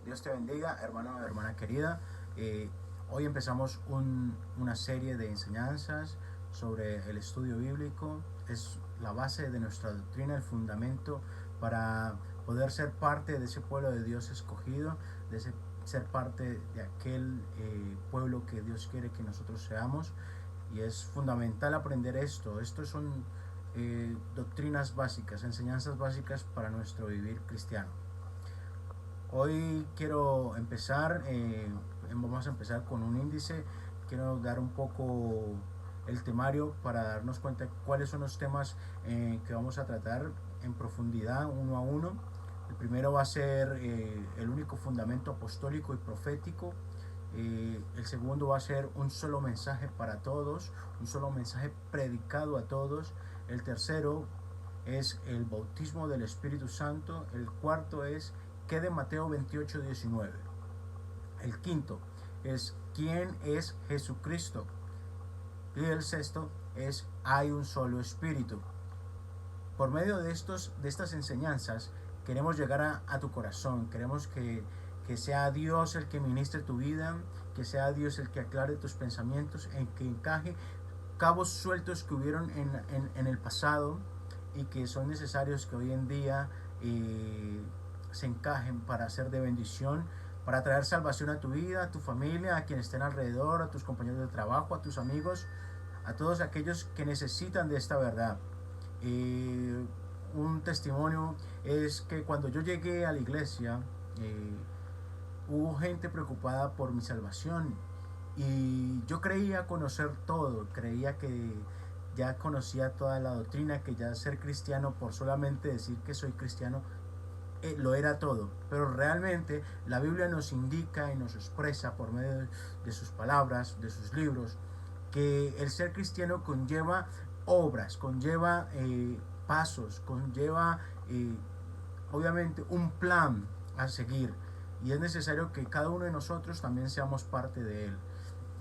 Dios te bendiga, hermano, hermana querida. Hoy empezamos una serie de enseñanzas sobre el estudio bíblico. Es la base de nuestra doctrina, el fundamento para poder ser parte de ese pueblo de Dios escogido, ser parte de aquel pueblo que Dios quiere que nosotros seamos. Y es fundamental aprender esto. Estos son doctrinas básicas, enseñanzas básicas para nuestro vivir cristiano. Hoy quiero empezar, vamos a empezar con un índice. Quiero dar un poco el temario para darnos cuenta de cuáles son los temas que vamos a tratar en profundidad uno a uno. El primero va a ser el único fundamento apostólico y profético. El segundo va a ser un solo mensaje para todos, un solo mensaje predicado a todos. El tercero es el bautismo del Espíritu Santo. El cuarto es ¿qué de Mateo 28:19? El quinto es ¿quién es Jesucristo? Y el sexto es hay un solo Espíritu. Por medio de estas enseñanzas queremos llegar a tu corazón. Queremos que sea Dios el que ministre tu vida, que sea Dios el que aclare tus pensamientos, en que encaje cabos sueltos que hubieron en el pasado y que son necesarios que hoy en día se encajen para ser de bendición, para traer salvación a tu vida, a tu familia, a quienes estén alrededor, a tus compañeros de trabajo, a tus amigos, a todos aquellos que necesitan de esta verdad. Un testimonio es que cuando yo llegué a la iglesia, hubo gente preocupada por mi salvación y yo creía conocer todo, creía que ya conocía toda la doctrina, que ya ser cristiano por solamente decir que soy cristiano lo era todo, pero realmente la Biblia nos indica y nos expresa por medio de sus palabras, de sus libros, que el ser cristiano conlleva obras, conlleva pasos, conlleva obviamente un plan a seguir, y es necesario que cada uno de nosotros también seamos parte de él.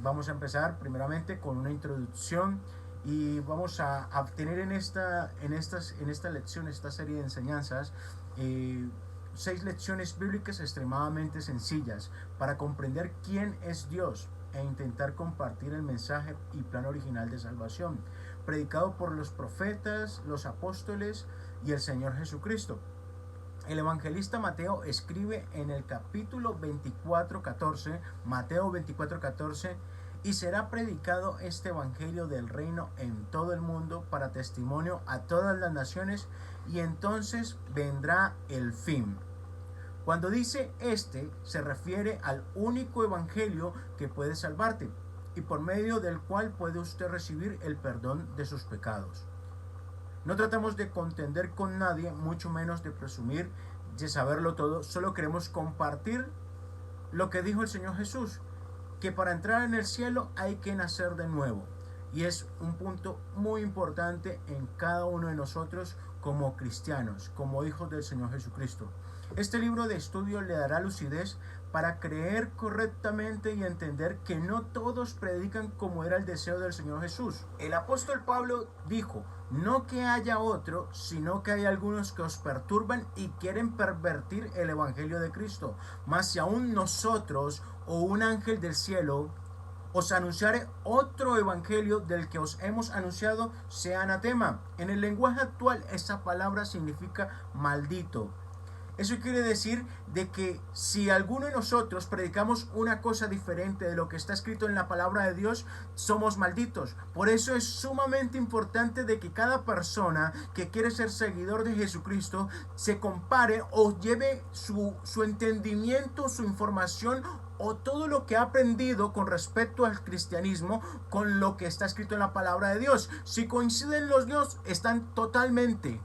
Vamos a empezar primeramente con una introducción y vamos a obtener en esta lección, esta serie de enseñanzas, 6 lecciones bíblicas extremadamente sencillas para comprender quién es Dios e intentar compartir el mensaje y plan original de salvación, predicado por los profetas, los apóstoles y el Señor Jesucristo. El evangelista Mateo escribe en el capítulo 24:14, Mateo 24:14, y será predicado este evangelio del reino en todo el mundo para testimonio a todas las naciones, y entonces vendrá el fin. Cuando dice se refiere al único evangelio que puede salvarte y por medio del cual puede usted recibir el perdón de sus pecados. No tratamos de contender con nadie, mucho menos de presumir de saberlo todo. Solo queremos compartir lo que dijo el Señor Jesús, que para entrar en el cielo hay que nacer de nuevo. Y es un punto muy importante en cada uno de nosotros como cristianos, como hijos del Señor Jesucristo. Este libro de estudio le dará lucidez para creer correctamente y entender que no todos predican como era el deseo del Señor Jesús. El apóstol Pablo dijo: no que haya otro, sino que hay algunos que os perturban y quieren pervertir el evangelio de Cristo. Mas si aún nosotros o un ángel del cielo os anunciare otro evangelio del que os hemos anunciado, sea anatema. En el lenguaje actual esa palabra significa maldito. Eso quiere decir de que si alguno de nosotros predicamos una cosa diferente de lo que está escrito en la palabra de Dios, somos malditos. Por eso es sumamente importante de que cada persona que quiere ser seguidor de Jesucristo se compare o lleve su entendimiento, su información o todo lo que ha aprendido con respecto al cristianismo con lo que está escrito en la palabra de Dios. Si coinciden los dos, están totalmente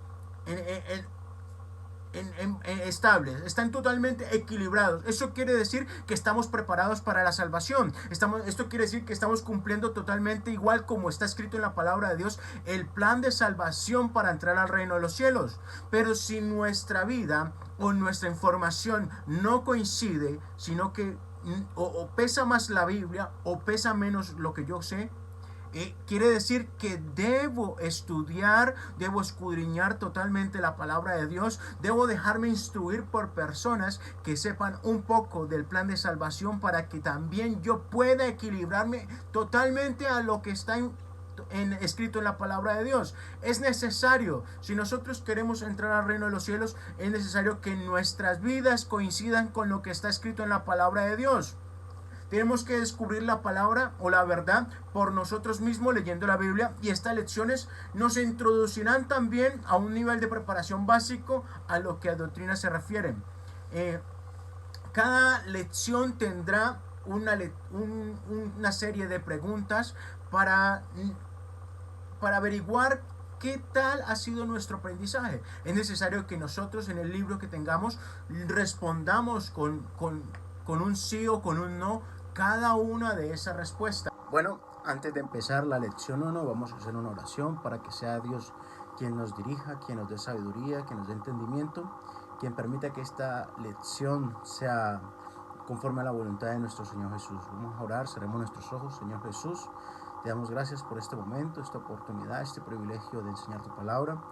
estables, están totalmente equilibrados. Eso quiere decir que estamos preparados para la salvación. Esto quiere decir que estamos cumpliendo totalmente igual como está escrito en la palabra de Dios, el plan de salvación para entrar al reino de los cielos. Pero si nuestra vida o nuestra información no coincide, sino que o pesa más la Biblia o pesa menos lo que yo sé, Quiere decir que debo estudiar, debo escudriñar totalmente la palabra de Dios, debo dejarme instruir por personas que sepan un poco del plan de salvación para que también yo pueda equilibrarme totalmente a lo que está escrito en la palabra de Dios. Es necesario, si nosotros queremos entrar al reino de los cielos, es necesario que nuestras vidas coincidan con lo que está escrito en la palabra de Dios. Tenemos que descubrir la palabra o la verdad por nosotros mismos leyendo la Biblia, y estas lecciones nos introducirán también a un nivel de preparación básico a lo que a doctrina se refiere. Cada lección tendrá una serie de preguntas para averiguar qué tal ha sido nuestro aprendizaje. Es necesario que nosotros en el libro que tengamos respondamos con un sí o con un no cada una de esas respuestas. Bueno, antes de empezar la lección 1, vamos a hacer una oración para que sea Dios quien nos dirija, quien nos dé sabiduría, quien nos dé entendimiento, quien permita que esta lección sea conforme a la voluntad de nuestro Señor Jesús. Vamos a orar, cerremos nuestros ojos. Señor Jesús, te damos gracias por este momento, esta oportunidad, este privilegio de enseñar tu palabra.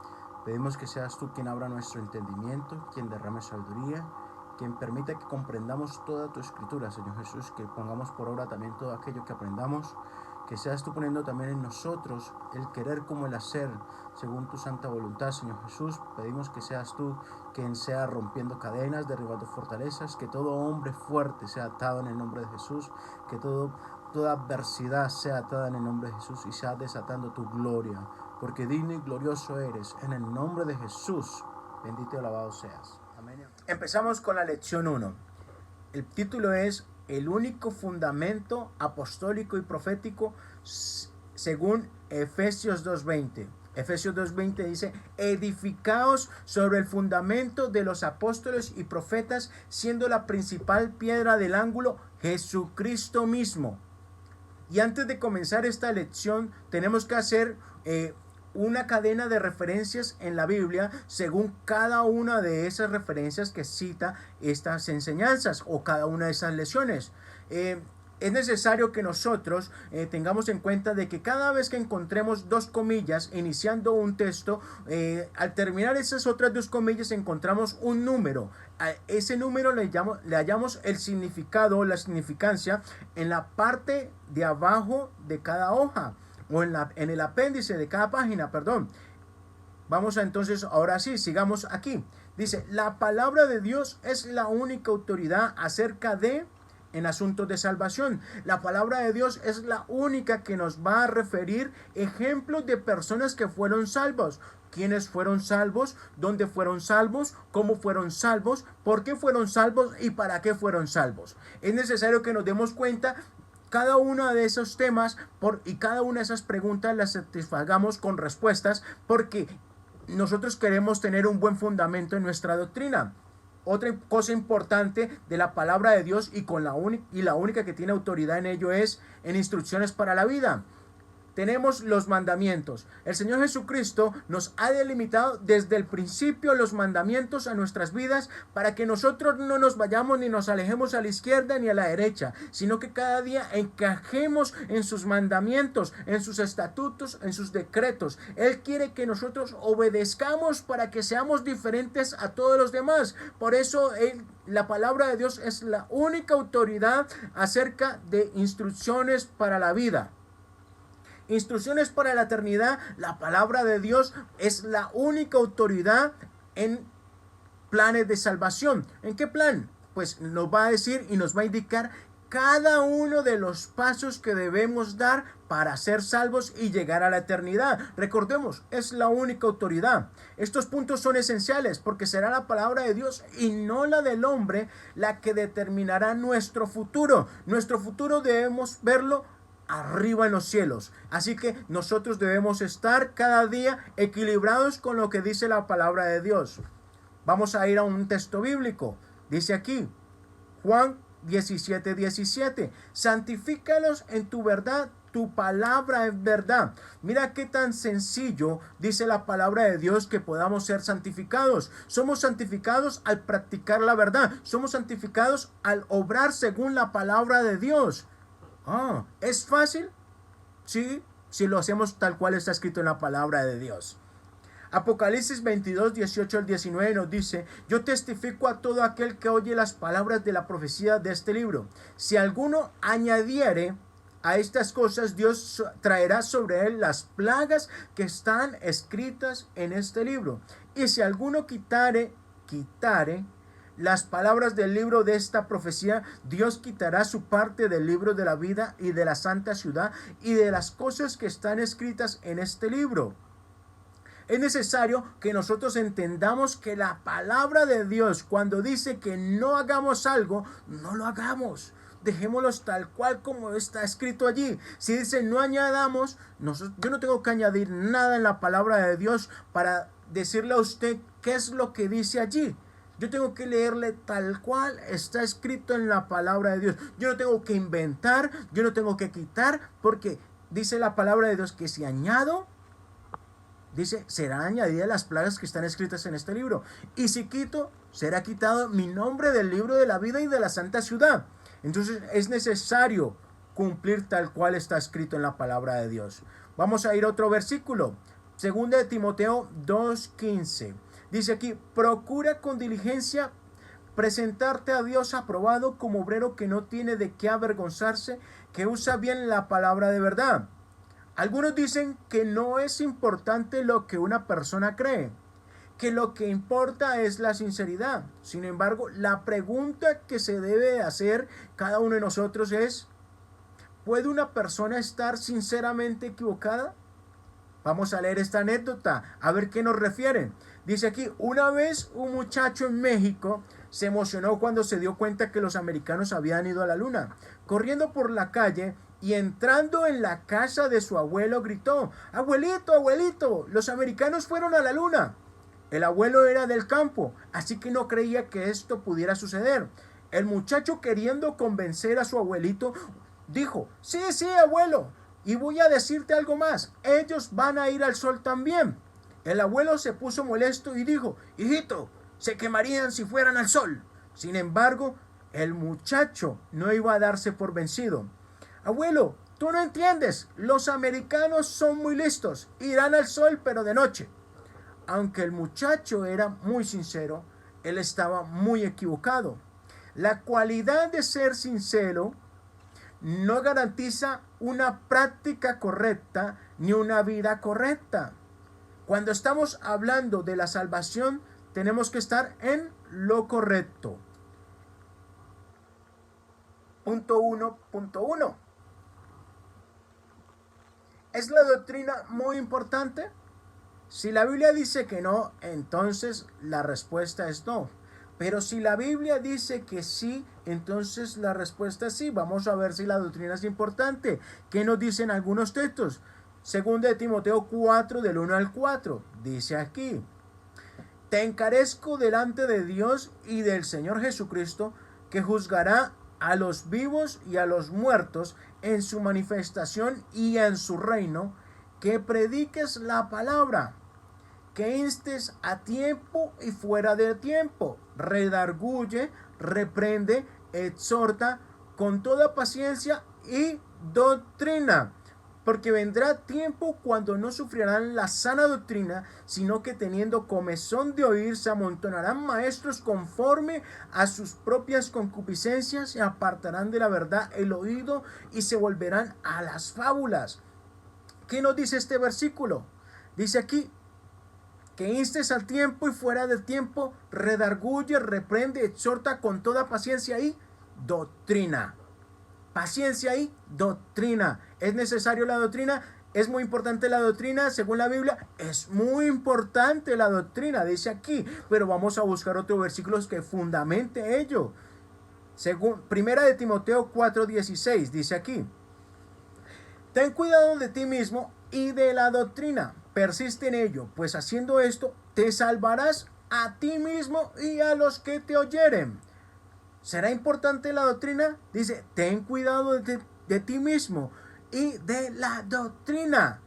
Pedimos que seas tú quien abra nuestro entendimiento, quien derrame sabiduría, quien permita que comprendamos toda tu escritura, Señor Jesús, que pongamos por obra también todo aquello que aprendamos, que seas tú poniendo también en nosotros el querer como el hacer, según tu santa voluntad, Señor Jesús. Pedimos que seas tú quien sea rompiendo cadenas, derribando fortalezas, que todo hombre fuerte sea atado en el nombre de Jesús, que toda adversidad sea atada en el nombre de Jesús y sea desatando tu gloria, porque digno y glorioso eres. En el nombre de Jesús, bendito y alabado seas. Amén. Empezamos con la lección 1. El título es El único fundamento apostólico y profético según Efesios 2:20. Efesios 2:20 dice: edificaos sobre el fundamento de los apóstoles y profetas, siendo la principal piedra del ángulo Jesucristo mismo. Y antes de comenzar esta lección tenemos que hacer una cadena de referencias en la Biblia según cada una de esas referencias que cita estas enseñanzas o cada una de esas lecciones. Es necesario que nosotros tengamos en cuenta de que cada vez que encontremos dos comillas iniciando un texto, al terminar esas otras dos comillas encontramos un número. A ese número le hallamos el significado o la significancia en la parte de abajo de cada hoja o en el apéndice de cada página, perdón. Vamos a entonces, ahora sí, sigamos aquí. Dice: la palabra de Dios es la única autoridad acerca de en asuntos de salvación. La palabra de Dios es la única que nos va a referir ejemplos de personas que fueron salvos. ¿Quiénes fueron salvos? ¿Dónde fueron salvos? ¿Cómo fueron salvos? ¿Por qué fueron salvos? ¿Y para qué fueron salvos? Es necesario que nos demos cuenta cada uno de esos temas y cada una de esas preguntas las satisfagamos con respuestas, porque nosotros queremos tener un buen fundamento en nuestra doctrina. Otra cosa importante de la palabra de Dios y la única que tiene autoridad en ello es en instrucciones para la vida. Tenemos los mandamientos. El Señor Jesucristo nos ha delimitado desde el principio los mandamientos a nuestras vidas para que nosotros no nos vayamos ni nos alejemos a la izquierda ni a la derecha, sino que cada día encajemos en sus mandamientos, en sus estatutos, en sus decretos. Él quiere que nosotros obedezcamos para que seamos diferentes a todos los demás. Por eso la palabra de Dios es la única autoridad acerca de instrucciones para la vida. Instrucciones para la eternidad. La palabra de Dios es la única autoridad en planes de salvación. ¿En qué plan? Pues nos va a decir y nos va a indicar cada uno de los pasos que debemos dar para ser salvos y llegar a la eternidad. Recordemos, es la única autoridad. Estos puntos son esenciales porque será la palabra de Dios y no la del hombre la que determinará nuestro futuro. Nuestro futuro debemos verlo arriba en los cielos. Así que nosotros debemos estar cada día equilibrados con lo que dice la palabra de Dios. Vamos a ir a un texto bíblico. Dice aquí, Juan 17:17. Santifícalos en tu verdad, tu palabra es verdad. Mira qué tan sencillo dice la palabra de Dios que podamos ser santificados. Somos santificados al practicar la verdad. Somos santificados al obrar según la palabra de Dios. ¿Es fácil? Sí, si lo hacemos tal cual está escrito en la palabra de Dios. Apocalipsis 22, 18 al 19 nos dice: yo testifico a todo aquel que oye las palabras de la profecía de este libro. Si alguno añadiere a estas cosas, Dios traerá sobre él las plagas que están escritas en este libro. Y si alguno quitare las palabras del libro de esta profecía, Dios quitará su parte del libro de la vida y de la santa ciudad y de las cosas que están escritas en este libro. Es necesario que nosotros entendamos que la palabra de Dios, cuando dice que no hagamos algo, no lo hagamos. Dejémoslos tal cual como está escrito allí. Si dice no añadamos, yo no tengo que añadir nada en la palabra de Dios para decirle a usted qué es lo que dice allí. Yo tengo que leerle tal cual está escrito en la palabra de Dios. Yo no tengo que inventar, yo no tengo que quitar, porque dice la palabra de Dios que si añado, dice, serán añadidas las plagas que están escritas en este libro. Y si quito, será quitado mi nombre del libro de la vida y de la santa ciudad. Entonces es necesario cumplir tal cual está escrito en la palabra de Dios. Vamos a ir a otro versículo. Segunda de Timoteo 2:15. Dice aquí: procura con diligencia presentarte a Dios aprobado como obrero que no tiene de qué avergonzarse, que usa bien la palabra de verdad. Algunos dicen que no es importante lo que una persona cree, que lo que importa es la sinceridad. Sin embargo, la pregunta que se debe hacer cada uno de nosotros es: ¿puede una persona estar sinceramente equivocada? Vamos a leer esta anécdota, a ver qué nos refieren. Dice aquí: una vez un muchacho en México se emocionó cuando se dio cuenta que los americanos habían ido a la luna. Corriendo por la calle y entrando en la casa de su abuelo, gritó: abuelito, abuelito, los americanos fueron a la luna. El abuelo era del campo, así que no creía que esto pudiera suceder. El muchacho, queriendo convencer a su abuelito, dijo: sí, sí, abuelo, y voy a decirte algo más, ellos van a ir al sol también. El abuelo se puso molesto y dijo: hijito, se quemarían si fueran al sol. Sin embargo, el muchacho no iba a darse por vencido. Abuelo, tú no entiendes, los americanos son muy listos, irán al sol pero de noche. Aunque el muchacho era muy sincero, él estaba muy equivocado. La cualidad de ser sincero no garantiza una práctica correcta ni una vida correcta. Cuando estamos hablando de la salvación, tenemos que estar en lo correcto. Punto 1.1. ¿Es la doctrina muy importante? Si la Biblia dice que no, entonces la respuesta es no. Pero si la Biblia dice que sí, entonces la respuesta es sí. Vamos a ver si la doctrina es importante. ¿Qué nos dicen algunos textos? Segunda de Timoteo 4, del 1 al 4. Dice aquí: te encarezco delante de Dios y del Señor Jesucristo, que juzgará a los vivos y a los muertos en su manifestación y en su reino, que prediques la palabra, que instes a tiempo y fuera de tiempo, redarguye, reprende, exhorta con toda paciencia y doctrina. Porque vendrá tiempo cuando no sufrirán la sana doctrina, sino que teniendo comezón de oír, se amontonarán maestros conforme a sus propias concupiscencias, y apartarán de la verdad el oído y se volverán a las fábulas. ¿Qué nos dice este versículo? Dice aquí: que instes al tiempo y fuera de tiempo, redarguye, reprende, exhorta con toda paciencia y doctrina. Paciencia y doctrina. ¿Es necesario la doctrina? ¿Es muy importante la doctrina? Según la Biblia, es muy importante la doctrina, dice aquí. Pero vamos a buscar otros versículos que fundamente ello. Según Primera de Timoteo 4:16, dice aquí: ten cuidado de ti mismo y de la doctrina. Persiste en ello, pues haciendo esto te salvarás a ti mismo y a los que te oyeren. ¿Será importante la doctrina? Dice: ten cuidado de ti mismo y de la doctrina.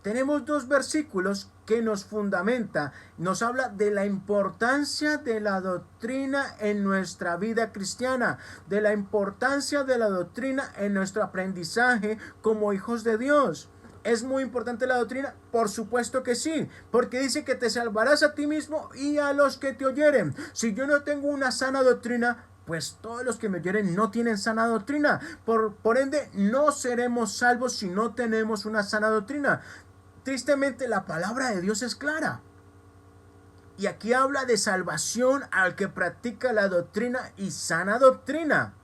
Tenemos dos versículos que nos fundamenta, nos habla de la importancia de la doctrina en nuestra vida cristiana, de la importancia de la doctrina en nuestro aprendizaje como hijos de Dios. ¿Es muy importante la doctrina? Por supuesto que sí, porque dice que te salvarás a ti mismo y a los que te oyeren. Si yo no tengo una sana doctrina, pues todos los que me oyeren no tienen sana doctrina. Por ende, no seremos salvos si no tenemos una sana doctrina. Tristemente, la palabra de Dios es clara. Y aquí habla de salvación al que practica la doctrina y sana doctrina,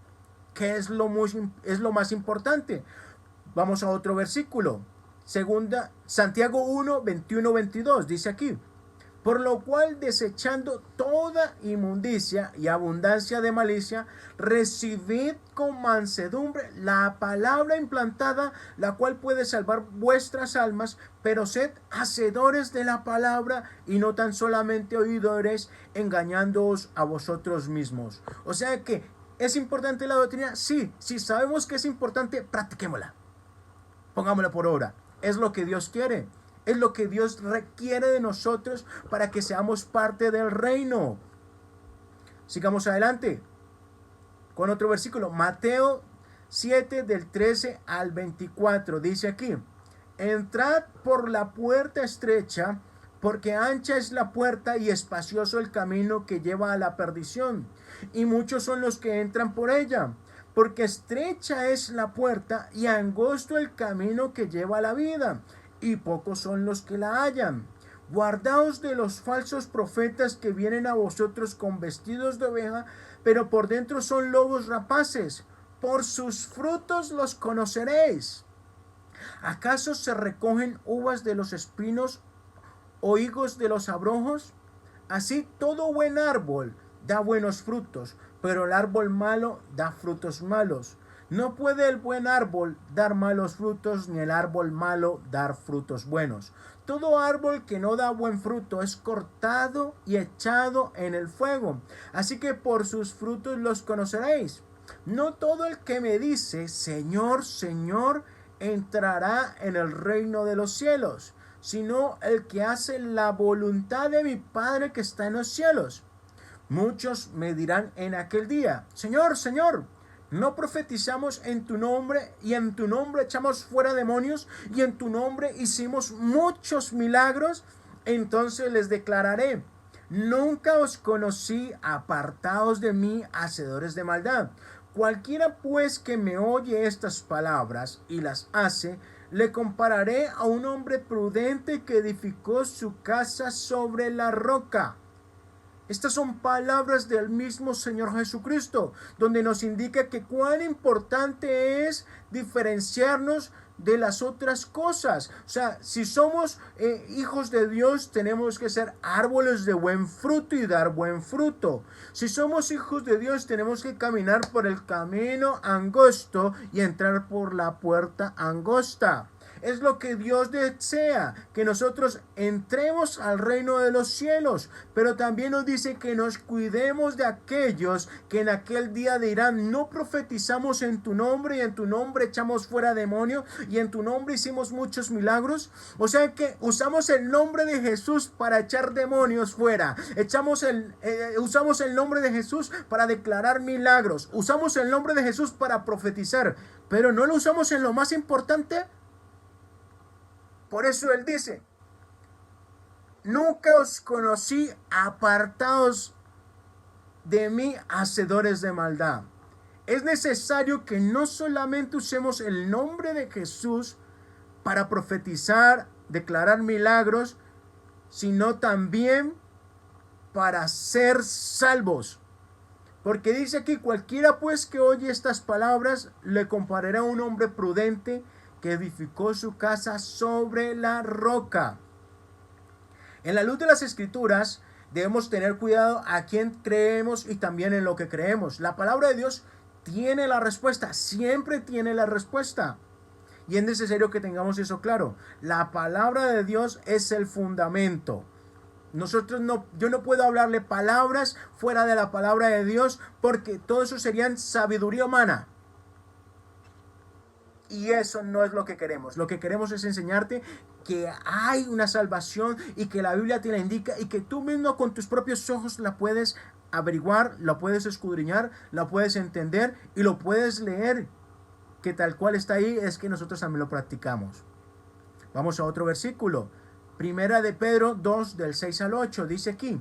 que es lo más importante. Vamos a otro versículo. Santiago 1, 21, 22. Dice aquí: por lo cual, desechando toda inmundicia y abundancia de malicia, recibid con mansedumbre la palabra implantada, la cual puede salvar vuestras almas, pero sed hacedores de la palabra y no tan solamente oidores, engañándoos a vosotros mismos. O sea que, ¿es importante la doctrina? Sí, si sabemos que es importante, practiquémosla. Pongámosla por obra. Es lo que Dios quiere. Es lo que Dios requiere de nosotros para que seamos parte del reino. Sigamos adelante con otro versículo. Mateo 7 del 13 al 24. Dice aquí: entrad por la puerta estrecha, porque ancha es la puerta y espacioso el camino que lleva a la perdición, y muchos son los que entran por ella. Porque estrecha es la puerta y angosto el camino que lleva a la vida, y pocos son los que la hallan. Guardaos de los falsos profetas que vienen a vosotros con vestidos de oveja, pero por dentro son lobos rapaces. Por sus frutos los conoceréis. ¿Acaso se recogen uvas de los espinos o higos de los abrojos? Así todo buen árbol da buenos frutos, pero el árbol malo da frutos malos. No puede el buen árbol dar malos frutos, ni el árbol malo dar frutos buenos. Todo árbol que no da buen fruto es cortado y echado en el fuego. Así que por sus frutos los conoceréis. No todo el que me dice, Señor, Señor, entrará en el reino de los cielos, sino el que hace la voluntad de mi Padre que está en los cielos. Muchos me dirán en aquel día: Señor, Señor, ¿no profetizamos en tu nombre, y en tu nombre echamos fuera demonios, y en tu nombre hicimos muchos milagros? Entonces les declararé: nunca os conocí, apartaos de mí, hacedores de maldad. Cualquiera pues que me oye estas palabras y las hace, le compararé a un hombre prudente que edificó su casa sobre la roca. Estas son palabras del mismo Señor Jesucristo, donde nos indica que cuán importante es diferenciarnos de las otras cosas. O sea, si somos hijos de Dios, tenemos que ser árboles de buen fruto y dar buen fruto. Si somos hijos de Dios, tenemos que caminar por el camino angosto y entrar por la puerta angosta. Es lo que Dios desea, que nosotros entremos al reino de los cielos, pero también nos dice que nos cuidemos de aquellos que en aquel día dirán: no profetizamos en tu nombre, y en tu nombre echamos fuera demonios, y en tu nombre hicimos muchos milagros. O sea que usamos el nombre de Jesús para echar demonios fuera, usamos el nombre de Jesús para declarar milagros, usamos el nombre de Jesús para profetizar, pero no lo usamos en lo más importante. Por eso Él dice: nunca os conocí, apartaos de mí, hacedores de maldad. Es necesario que no solamente usemos el nombre de Jesús para profetizar, declarar milagros, sino también para ser salvos. Porque dice aquí: cualquiera pues que oye estas palabras, le compararé a un hombre prudente que edificó su casa sobre la roca. En la luz de las Escrituras debemos tener cuidado a quién creemos y también en lo que creemos. La palabra de Dios tiene la respuesta, siempre tiene la respuesta. Y es necesario que tengamos eso claro. La palabra de Dios es el fundamento. Yo no puedo hablarle palabras fuera de la palabra de Dios, porque todo eso sería sabiduría humana. Y eso no es lo que queremos. Lo que queremos es enseñarte que hay una salvación y que la Biblia te la indica, y que tú mismo con tus propios ojos la puedes averiguar, la puedes escudriñar, la puedes entender y lo puedes leer. Que tal cual está ahí es que nosotros también lo practicamos. Vamos a otro versículo. Primera de Pedro 2, del 6 al 8, dice aquí: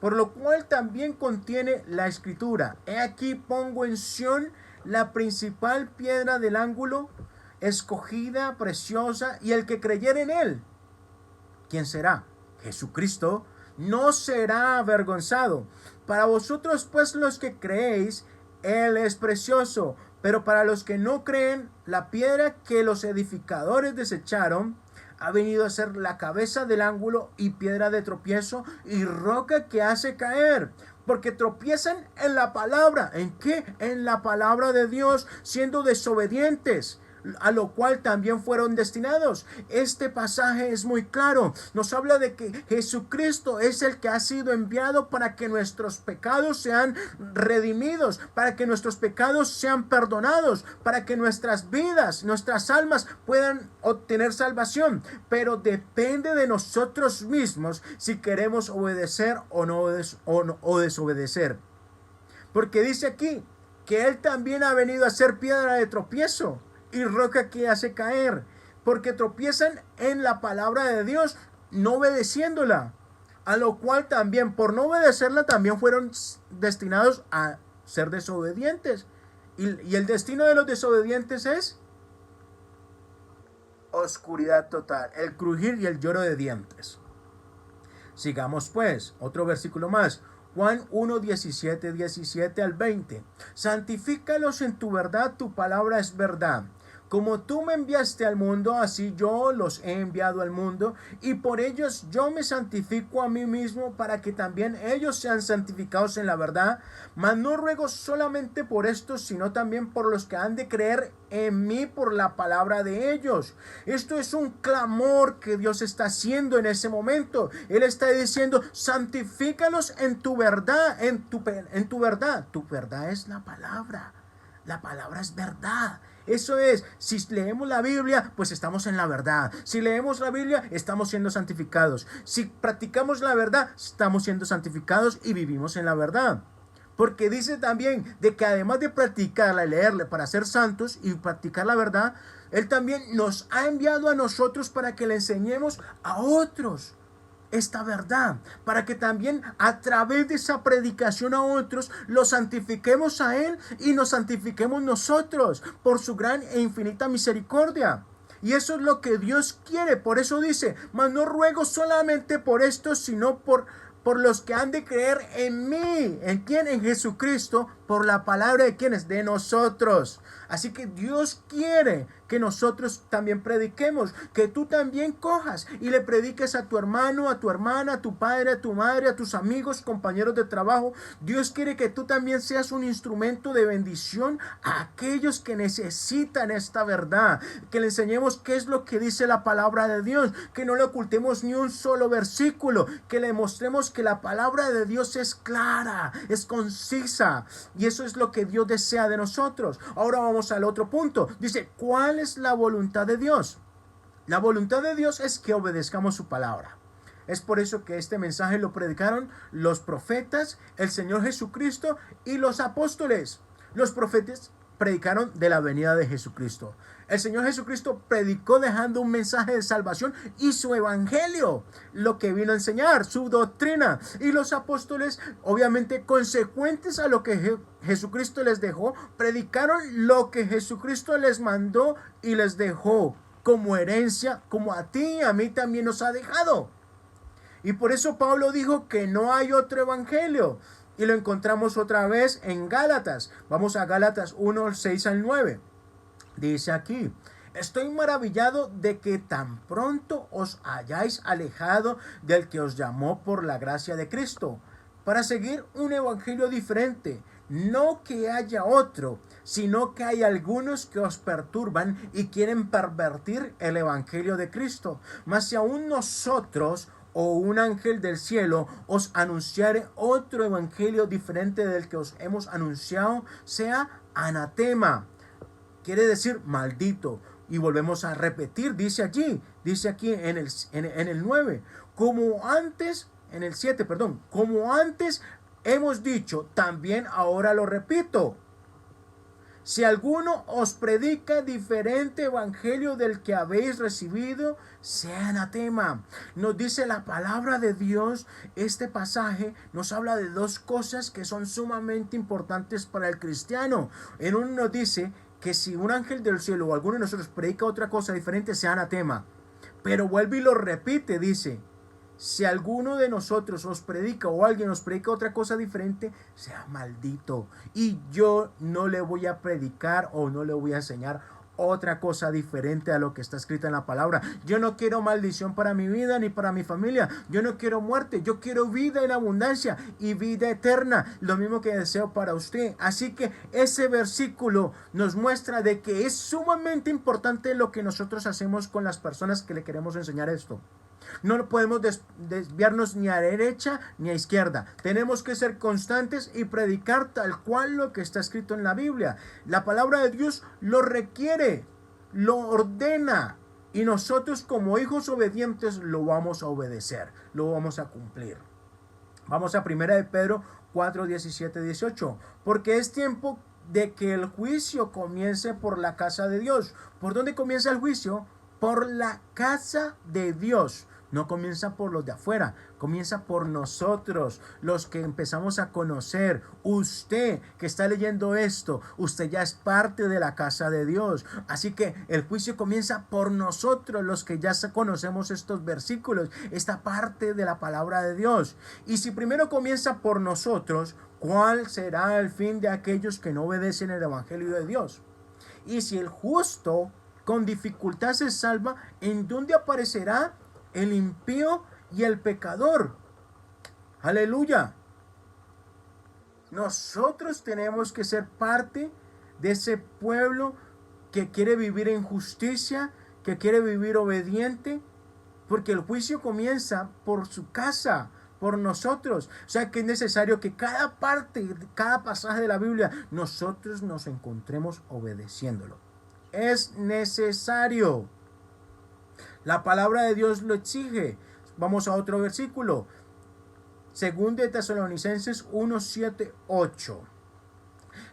por lo cual también contiene la escritura: he aquí pongo en Sión la principal piedra del ángulo, escogida, preciosa, y el que creyere en él, ¿quién será? Jesucristo, no será avergonzado. Para vosotros pues los que creéis, él es precioso, pero para los que no creen, la piedra que los edificadores desecharon ha venido a ser la cabeza del ángulo y piedra de tropiezo y roca que hace caer. Porque tropiezan en la palabra. ¿En qué? En la palabra de Dios, siendo desobedientes, a lo cual también fueron destinados. Este pasaje es muy claro. Nos habla de que Jesucristo es el que ha sido enviado para que nuestros pecados sean redimidos, para que nuestros pecados sean perdonados, para que nuestras vidas, nuestras almas puedan obtener salvación. Pero depende de nosotros mismos si queremos obedecer o desobedecer. Porque dice aquí que Él también ha venido a ser piedra de tropiezo y roca que hace caer, porque tropiezan en la palabra de Dios, no obedeciéndola, a lo cual también por no obedecerla también fueron destinados a ser desobedientes. Y el destino de los desobedientes es oscuridad total, el crujir y el lloro de dientes. Sigamos pues, otro versículo más. Juan 1, 17 al 20. Santifícalos en tu verdad, tu palabra es verdad. Como tú me enviaste al mundo, así yo los he enviado al mundo, y por ellos yo me santifico a mí mismo, para que también ellos sean santificados en la verdad. Mas no ruego solamente por estos, sino también por los que han de creer en mí por la palabra de ellos. Esto es un clamor que Dios está haciendo en ese momento. Él está diciendo: santifícalos en tu verdad, en tu verdad. Tu verdad es la palabra. La palabra es verdad. Eso es, si leemos la Biblia, pues estamos en la verdad. Si leemos la Biblia, estamos siendo santificados. Si practicamos la verdad, estamos siendo santificados y vivimos en la verdad. Porque dice también de que además de practicarla y leerla para ser santos y practicar la verdad, Él también nos ha enviado a nosotros para que le enseñemos a otros esta verdad, para que también a través de esa predicación a otros los santifiquemos a Él y nos santifiquemos nosotros por su gran e infinita misericordia. Y eso es lo que Dios quiere. Por eso dice: mas no ruego solamente por esto, sino por los que han de creer en mí. ¿En quién? En Jesucristo, por la palabra de quienes, de nosotros. Así que Dios quiere que nosotros también prediquemos, que tú también cojas y le prediques a tu hermano, a tu hermana, a tu padre, a tu madre, a tus amigos, compañeros de trabajo. Dios quiere que tú también seas un instrumento de bendición a aquellos que necesitan esta verdad, que le enseñemos qué es lo que dice la palabra de Dios, que no le ocultemos ni un solo versículo, que le mostremos que la palabra de Dios es clara, es concisa, y eso es lo que Dios desea de nosotros. Ahora vamos al otro punto. Dice: ¿cuál es la voluntad de Dios? La voluntad de Dios es que obedezcamos su palabra. Es por eso que este mensaje lo predicaron los profetas, el Señor Jesucristo y los apóstoles. Los profetas predicaron de la venida de Jesucristo. El Señor Jesucristo predicó dejando un mensaje de salvación y su evangelio, lo que vino a enseñar, su doctrina. Y los apóstoles, obviamente consecuentes a lo que Jesucristo les dejó, predicaron lo que Jesucristo les mandó y les dejó como herencia, como a ti y a mí también nos ha dejado. Y por eso Pablo dijo que no hay otro evangelio. Y lo encontramos otra vez en Gálatas. Vamos a Gálatas 1, 6 al 9. Dice aquí: estoy maravillado de que tan pronto os hayáis alejado del que os llamó por la gracia de Cristo, para seguir un evangelio diferente. No que haya otro, sino que hay algunos que os perturban y quieren pervertir el evangelio de Cristo. Mas si aún nosotros o un ángel del cielo os anunciare otro evangelio diferente del que os hemos anunciado, sea anatema. Quiere decir maldito. Y volvemos a repetir, dice aquí en el 9, como antes, en el 7, perdón, como antes hemos dicho, también ahora lo repito. Si alguno os predica diferente evangelio del que habéis recibido, sea anatema. Nos dice la palabra de Dios, este pasaje nos habla de dos cosas que son sumamente importantes para el cristiano. En uno nos dice que si un ángel del cielo o alguno de nosotros predica otra cosa diferente, sea anatema. Pero vuelve y lo repite, dice, si alguno de nosotros os predica o alguien os predica otra cosa diferente, sea maldito. Y yo no le voy a predicar o no le voy a enseñar otra cosa diferente a lo que está escrito en la palabra. Yo no quiero maldición para mi vida ni para mi familia. Yo no quiero muerte. Yo quiero vida en abundancia y vida eterna. Lo mismo que deseo para usted. Así que ese versículo nos muestra de que es sumamente importante lo que nosotros hacemos con las personas que le queremos enseñar esto. No podemos desviarnos ni a derecha ni a izquierda. Tenemos que ser constantes y predicar tal cual lo que está escrito en la Biblia. La palabra de Dios lo requiere, lo ordena. Y nosotros como hijos obedientes lo vamos a obedecer, lo vamos a cumplir. Vamos a 1 de Pedro 4, 17, 18. Porque es tiempo de que el juicio comience por la casa de Dios. ¿Por dónde comienza el juicio? Por la casa de Dios. No comienza por los de afuera, comienza por nosotros, los que empezamos a conocer. Usted que está leyendo esto, usted ya es parte de la casa de Dios. Así que el juicio comienza por nosotros, los que ya conocemos estos versículos, esta parte de la palabra de Dios. Y si primero comienza por nosotros, ¿cuál será el fin de aquellos que no obedecen el evangelio de Dios? Y si el justo con dificultad se salva, ¿en dónde aparecerá el impío y el pecador? Aleluya. Nosotros tenemos que ser parte de ese pueblo que quiere vivir en justicia, que quiere vivir obediente, porque el juicio comienza por su casa, por nosotros. O sea que es necesario que cada parte, cada pasaje de la Biblia, nosotros nos encontremos obedeciéndolo. Es necesario. La palabra de Dios lo exige. Vamos a otro versículo. 2 de Tesalonicenses 1, 7, 8.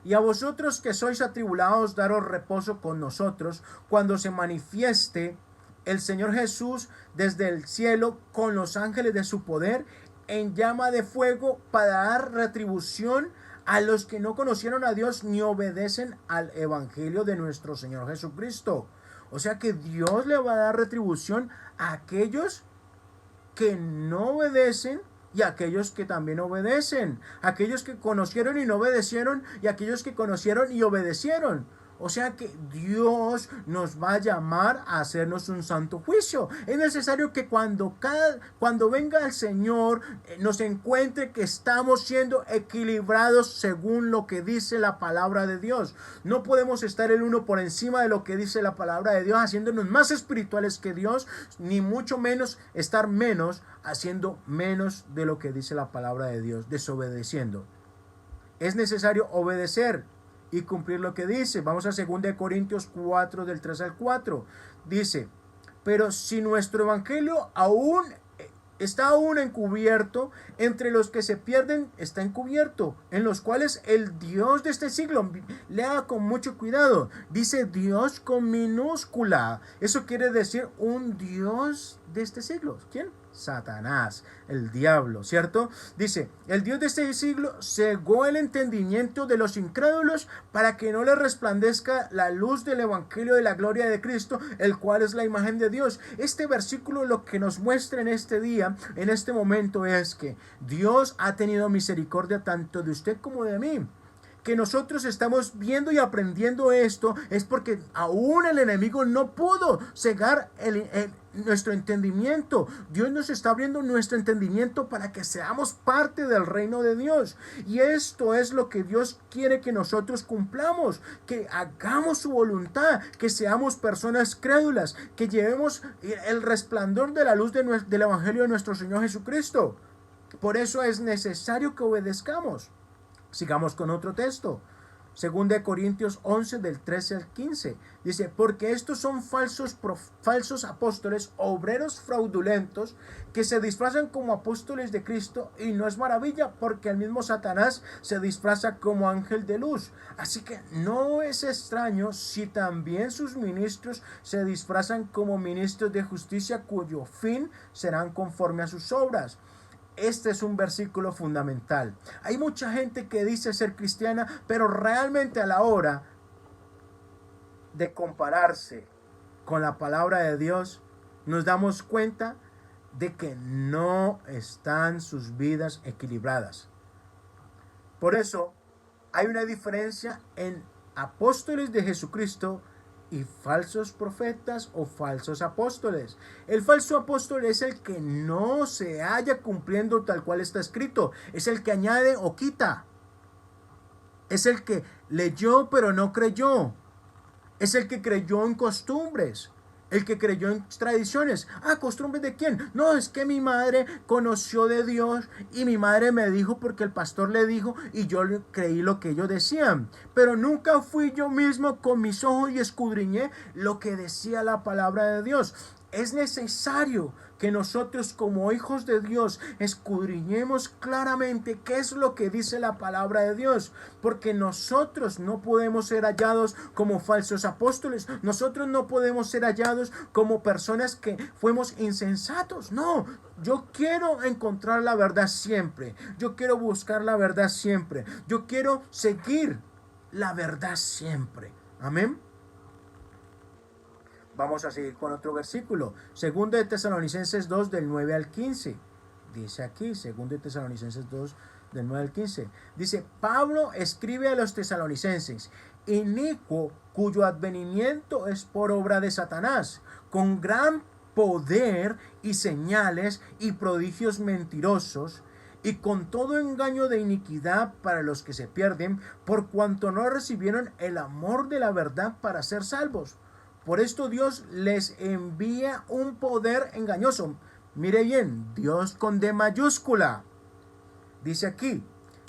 Y a vosotros que sois atribulados, daros reposo con nosotros, cuando se manifieste el Señor Jesús desde el cielo con los ángeles de su poder, en llama de fuego, para dar retribución a los que no conocieron a Dios ni obedecen al evangelio de nuestro Señor Jesucristo. O sea que Dios le va a dar retribución a aquellos que no obedecen y a aquellos que también obedecen. Aquellos que conocieron y no obedecieron y aquellos que conocieron y obedecieron. O sea que Dios nos va a llamar a hacernos un santo juicio. Es necesario que cuando venga el Señor nos encuentre que estamos siendo equilibrados según lo que dice la palabra de Dios. No podemos estar el uno por encima de lo que dice la palabra de Dios, haciéndonos más espirituales que Dios, ni mucho menos estar menos, haciendo menos de lo que dice la palabra de Dios, desobedeciendo. Es necesario obedecer y cumplir lo que dice. Vamos a 2 Corintios 4 del 3 al 4. Dice, pero si nuestro evangelio está aún encubierto, entre los que se pierden está encubierto, en los cuales el Dios de este siglo, lea con mucho cuidado, dice Dios con minúscula. Eso quiere decir un Dios de este siglo. ¿Quién? Satanás, el diablo, ¿cierto? Dice, el Dios de este siglo cegó el entendimiento de los incrédulos para que no les resplandezca la luz del evangelio de la gloria de Cristo, el cual es la imagen de Dios. Este versículo lo que nos muestra en este día, en este momento, es que Dios ha tenido misericordia tanto de usted como de mí. Que nosotros estamos viendo y aprendiendo esto es porque aún el enemigo no pudo cegar nuestro entendimiento. Dios nos está abriendo nuestro entendimiento para que seamos parte del reino de Dios. Y esto es lo que Dios quiere que nosotros cumplamos, que hagamos su voluntad, que seamos personas crédulas, que llevemos el resplandor de la luz del evangelio de nuestro Señor Jesucristo. Por eso es necesario que obedezcamos. Sigamos con otro texto. Segunda de Corintios 11 del 13 al 15. Dice, porque estos son falsos apóstoles, obreros fraudulentos, que se disfrazan como apóstoles de Cristo, y no es maravilla, porque el mismo Satanás se disfraza como ángel de luz. Así que no es extraño si también sus ministros se disfrazan como ministros de justicia, cuyo fin serán conforme a sus obras. Este es un versículo fundamental. Hay mucha gente que dice ser cristiana, pero realmente a la hora de compararse con la palabra de Dios, nos damos cuenta de que no están sus vidas equilibradas. Por eso hay una diferencia en apóstoles de Jesucristo y falsos profetas o falsos apóstoles. El falso apóstol es el que no se halla cumpliendo tal cual está escrito, es el que añade o quita, es el que leyó pero no creyó, es el que creyó en costumbres, el que creyó en tradiciones. ¿Costumbres de quién? No, es que mi madre conoció de Dios y mi madre me dijo porque el pastor le dijo y yo creí lo que ellos decían. Pero nunca fui yo mismo con mis ojos y escudriñé lo que decía la palabra de Dios. Es necesario que nosotros como hijos de Dios escudriñemos claramente qué es lo que dice la palabra de Dios, porque nosotros no podemos ser hallados como falsos apóstoles, nosotros no podemos ser hallados como personas que fuimos insensatos. No, yo quiero encontrar la verdad siempre, yo quiero buscar la verdad siempre, yo quiero seguir la verdad siempre. Amén. Vamos a seguir con otro versículo. Segundo de Tesalonicenses 2 del 9 al 15. Dice aquí, segundo de Tesalonicenses 2 del 9 al 15. Dice, Pablo escribe a los tesalonicenses, inicuo cuyo advenimiento es por obra de Satanás, con gran poder y señales y prodigios mentirosos, y con todo engaño de iniquidad para los que se pierden, por cuanto no recibieron el amor de la verdad para ser salvos. Por esto Dios les envía un poder engañoso. Mire bien, Dios con D mayúscula. Dice aquí,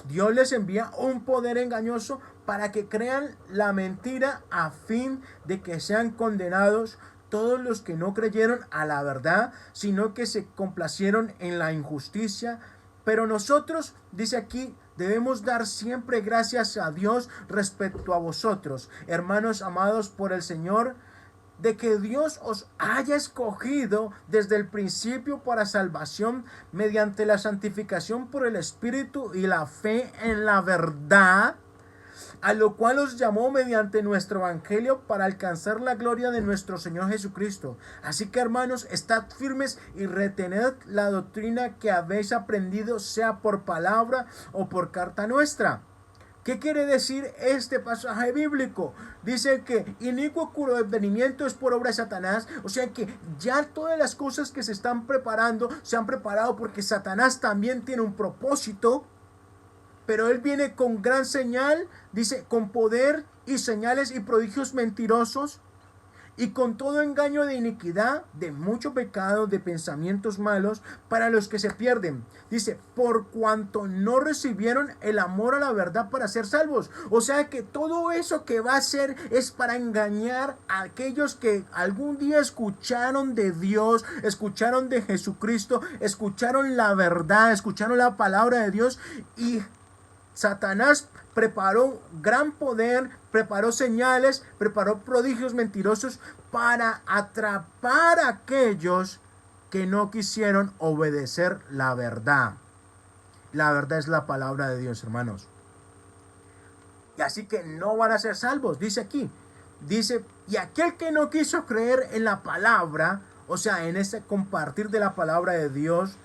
Dios les envía un poder engañoso para que crean la mentira, a fin de que sean condenados todos los que no creyeron a la verdad, sino que se complacieron en la injusticia. Pero nosotros, dice aquí, debemos dar siempre gracias a Dios respecto a vosotros, hermanos amados por el Señor, de que Dios os haya escogido desde el principio para salvación mediante la santificación por el Espíritu y la fe en la verdad, a lo cual os llamó mediante nuestro Evangelio para alcanzar la gloria de nuestro Señor Jesucristo. Así que, hermanos, estad firmes y retened la doctrina que habéis aprendido, sea por palabra o por carta nuestra. ¿Qué quiere decir este pasaje bíblico? Dice que inicuo cuyo advenimiento es por obra de Satanás. O sea que ya todas las cosas que se están preparando, se han preparado porque Satanás también tiene un propósito. Pero él viene con gran señal, dice, con poder y señales y prodigios mentirosos, y con todo engaño de iniquidad, de mucho pecado, de pensamientos malos, para los que se pierden. Dice, por cuanto no recibieron el amor a la verdad para ser salvos. O sea que todo eso que va a hacer es para engañar a aquellos que algún día escucharon de Dios, escucharon de Jesucristo, escucharon la verdad, escucharon la palabra de Dios, y Satanás preparó gran poder, preparó señales, preparó prodigios mentirosos para atrapar a aquellos que no quisieron obedecer la verdad. La verdad es la palabra de Dios, hermanos. Y así que no van a ser salvos, dice aquí. Dice, y aquel que no quiso creer en la palabra, o sea, en ese compartir de la palabra de Dios,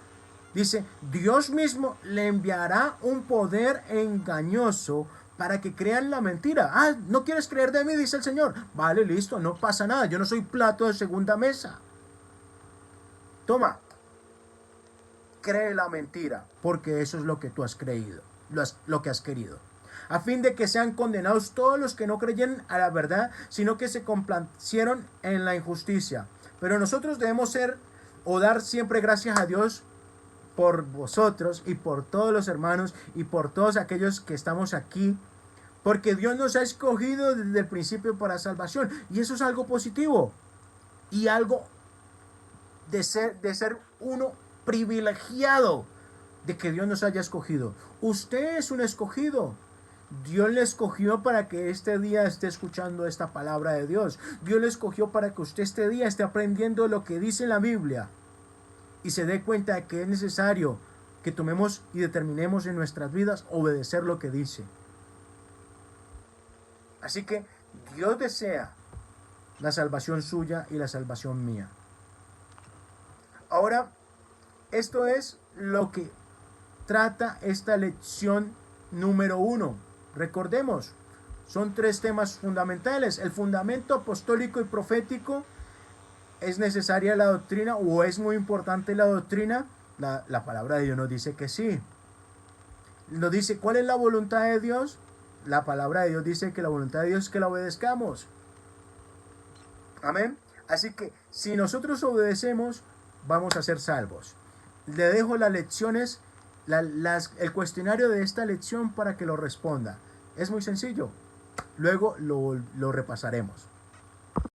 dice, Dios mismo le enviará un poder engañoso para que crean la mentira. ¿No quieres creer de mí? Dice el Señor. Vale, listo, no pasa nada. Yo no soy plato de segunda mesa. Toma, cree la mentira, porque eso es lo que tú has creído, lo que has querido. A fin de que sean condenados todos los que no creyen a la verdad, sino que se complacieron en la injusticia. Pero nosotros debemos ser o dar siempre gracias a Dios por vosotros y por todos los hermanos y por todos aquellos que estamos aquí, Porque Dios nos ha escogido desde el principio para salvación. Y eso es algo positivo. Y algo de ser uno privilegiado de que Dios nos haya escogido. Usted es un escogido. Dios le escogió para que este día esté escuchando esta palabra de Dios. Dios le escogió para que usted este día esté aprendiendo lo que dice la Biblia. Y se dé cuenta de que es necesario que tomemos y determinemos en nuestras vidas obedecer lo que dice. Así que Dios desea la salvación suya y la salvación mía. Ahora, esto es lo que trata esta lección número 1. Recordemos, son 3 temas fundamentales. El fundamento apostólico y profético. ¿Es necesaria la doctrina o es muy importante la doctrina? La palabra de Dios nos dice que sí. Nos dice cuál es la voluntad de Dios. La palabra de Dios dice que la voluntad de Dios es que la obedezcamos. Amén. Así que si nosotros obedecemos, vamos a ser salvos. Le dejo las lecciones, el cuestionario de esta lección para que lo responda. Es muy sencillo. Luego lo repasaremos.